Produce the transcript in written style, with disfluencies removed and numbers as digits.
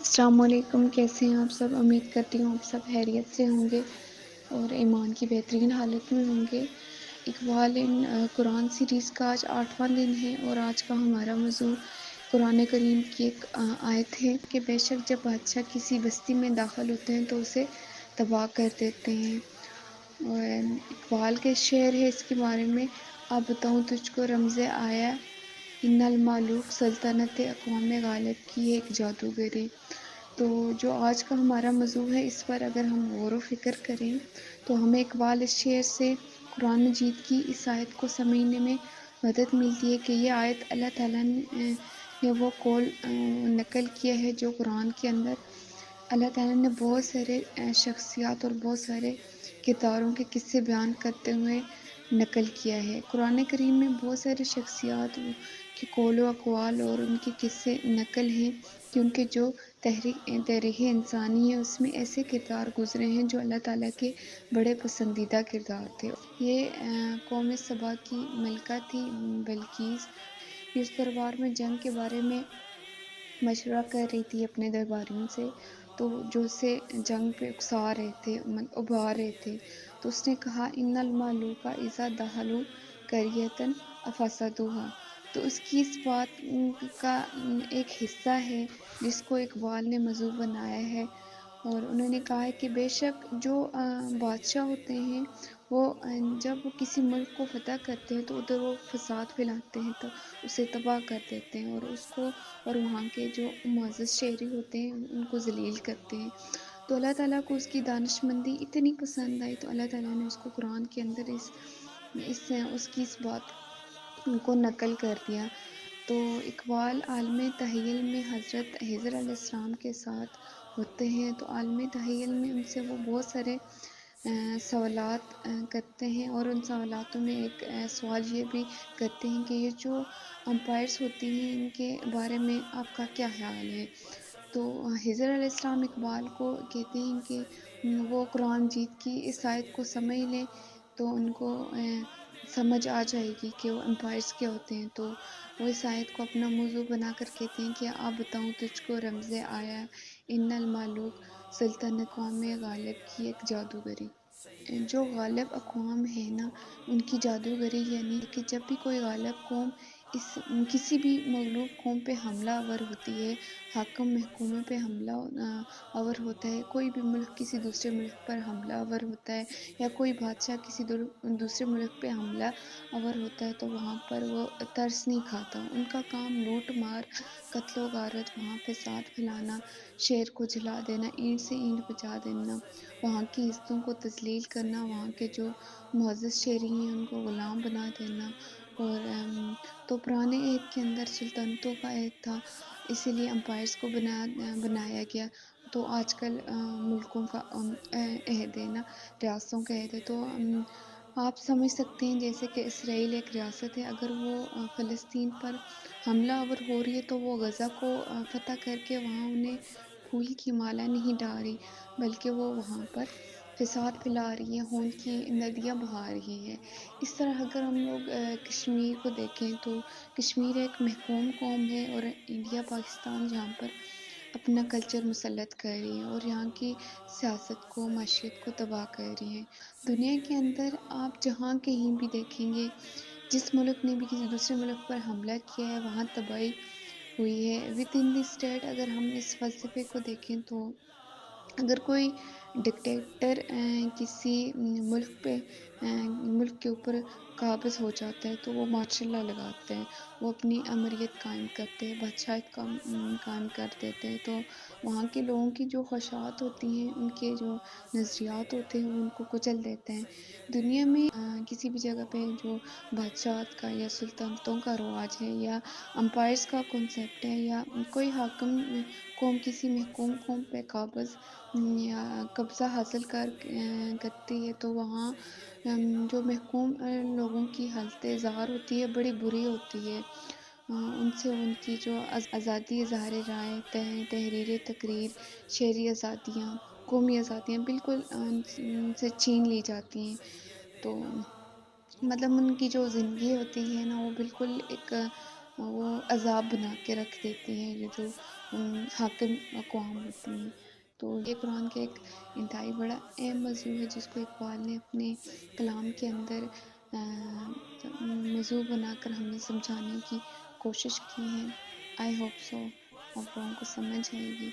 السلام علیکم، کیسے ہیں آپ سب؟ امید کرتی ہوں آپ سب خیریت سے ہوں گے اور ایمان کی بہترین حالت میں ہوں گے۔ اقبال قرآن سیریز کا آج 8واں دن ہے اور آج کا ہمارا موضوع قرآن کریم کی ایک آیت ہے کہ بے شک جب بادشاہ کسی بستی میں داخل ہوتے ہیں تو اسے تباہ کر دیتے ہیں۔ اور اقبال کے شعر ہے اس کے بارے میں: اب بتاؤں تجھ کو رمز آیا، ان المالوک سلطنت اقوام غالب کی ایک جادوگری۔ تو جو آج کا ہمارا موضوع ہے اس پر اگر ہم غور و فکر کریں تو ہمیں اقبال اس شعر سے قرآن مجید کی اس آیت کو سمجھنے میں مدد ملتی ہے کہ یہ آیت اللہ تعالیٰ نے وہ قول نقل کیا ہے جو قرآن کے اندر اللہ تعالیٰ نے بہت سارے شخصیات اور بہت سارے کرداروں کے قصے بیان کرتے ہوئے نقل کیا ہے۔ قرآن کریم میں بہت سارے شخصیات کے قول و اقوال اور ان کے قصے نقل ہیں کیونکہ جو تاریخ انسانی ہے اس میں ایسے کردار گزرے ہیں جو اللہ تعالیٰ کے بڑے پسندیدہ کردار تھے۔ یہ قوم سبا کی ملکہ تھی بلقیس، یہ اس دربار میں جنگ کے بارے میں مشورہ کر رہی تھی اپنے درباریوں سے، تو جو اسے جنگ پہ ابھار رہے تھے تو اس نے کہا ان الملوک اذا دخلوا قریۃ افسدوها۔ تو اس کی اس بات کا ایک حصہ ہے جس کو اقبال نے موضوع بنایا ہے، اور انہوں نے کہا ہے کہ بے شک جو بادشاہ ہوتے ہیں وہ جب وہ کسی ملک کو فتح کرتے ہیں تو ادھر وہ فساد پھیلاتے ہیں، تو اسے تباہ کر دیتے ہیں اور اس کو اور وہاں کے جو معزز شہری ہوتے ہیں ان کو ذلیل کرتے ہیں۔ تو اللہ تعالیٰ کو اس کی دانش مندی اتنی پسند آئی تو اللہ تعالیٰ نے اس کو قرآن کے اندر اس کی اس بات کو نقل کر دیا۔ تو اقبال عالم تحیل میں حضرت خضر علیہ السلام کے ساتھ ہوتے ہیں، تو عالم تحیل میں ان سے وہ بہت سارے سوالات کرتے ہیں، اور ان سوالاتوں میں ایک سوال یہ بھی کرتے ہیں کہ یہ جو امپائرس ہوتی ہیں ان کے بارے میں آپ کا کیا خیال ہے؟ تو خضر علیہ السلام اقبال کو کہتے ہیں کہ وہ قرآن مجید کی اس آیت کو سمجھ لیں تو ان کو سمجھ آ جائے گی کہ وہ امپائرس کیا ہوتے ہیں۔ تو وہ اس آیت کو اپنا موضوع بنا کر کہتے ہیں کہ اب بتاؤں تجھ کو رمز آیا، ان المالوک سلطنت اقوام غالب کی ایک جادوگری۔ جو غالب اقوام ہے نا ان کی جادوگری، یعنی کہ جب بھی کوئی غالب قوم کسی بھی مغلوب قوم پہ حملہ آور ہوتی ہے، حاکم محکومے پہ حملہ آور ہوتا ہے، کوئی بھی ملک کسی دوسرے ملک پر حملہ آور ہوتا ہے یا کوئی بادشاہ کسی دوسرے ملک پہ حملہ آور ہوتا ہے تو وہاں پر وہ ترس نہیں کھاتا، ان کا کام لوٹ مار، قتل و غارت، وہاں فساد پھیلانا، شہر کو جلا دینا، اینٹ سے اینٹ بجا دینا، وہاں کی عزتوں کو تذلیل کرنا، وہاں کے جو معزز شہری ہیں ان کو غلام بنا دینا۔ اور تو پرانے عہد کے اندر سلطنتوں کا عہد تھا، اسی لیے امپائرس کو بنایا گیا۔ تو آج کل ملکوں کا عہد ہے نا، ریاستوں کا عہد ہے۔ تو آپ سمجھ سکتے ہیں جیسے کہ اسرائیل ایک ریاست ہے، اگر وہ فلسطین پر حملہ آور ہو رہی ہے تو وہ غزہ کو فتح کر کے وہاں انہیں پھول کی مالا نہیں ڈال رہی بلکہ وہ وہاں پر فساد پھیلا رہی ہے، خون کی ندیاں بہا رہی ہے۔ اس طرح اگر ہم لوگ کشمیر کو دیکھیں تو کشمیر ایک محکوم قوم ہے اور انڈیا پاکستان جہاں پر اپنا کلچر مسلط کر رہی ہے اور یہاں کی سیاست کو، معیشت کو تباہ کر رہی ہے۔ دنیا کے اندر آپ جہاں کہیں بھی دیکھیں گے، جس ملک نے بھی کسی دوسرے ملک پر حملہ کیا ہے وہاں تباہی ہوئی ہے۔ ود ان دی اسٹیٹ اگر ہم اس فلسفے کو دیکھیں تو اگر کوئی ڈکٹیٹر کسی ملک کے اوپر قابض ہو جاتا ہے تو وہ ماشاء اللہ لگاتے ہیں، وہ اپنی امریت قائم کرتے ہیں، بادشاہت قائم کر دیتے ہیں، تو وہاں کے لوگوں کی جو خواہشات ہوتی ہیں، ان کے جو نظریات ہوتے ہیں وہ ان کو کچل دیتے ہیں۔ دنیا میں کسی بھی جگہ پہ جو بادشاہت کا یا سلطنتوں کا رواج ہے یا امپائرس کا کنسیپٹ ہے یا کوئی حاکم قوم کسی محکوم قوم پہ قابض یا قبضہ حاصل کرتی ہے تو وہاں جو محکوم لوگوں کی حالت ظاہر ہوتی ہے بڑی بری ہوتی ہے، ان سے ان کی جو آزادی اظہار رائے، تحریر تقریر، شہری آزادیاں، قومی آزادیاں بالکل ان سے چھین لی جاتی ہیں۔ تو مطلب ان کی جو زندگی ہوتی ہے نا وہ بالکل ایک وہ عذاب بنا کے رکھ دیتی ہیں یہ جو حاکم اقوام ہوتی ہیں. تو یہ قرآن کا ایک انتہائی بڑا اہم موضوع ہے جس کو اقبال نے اپنے کلام کے اندر موضوع بنا کر ہمیں سمجھانے کی کوشش کی ہے. آئی ہوپ سو آپ لوگوں کو سمجھ آئے گی.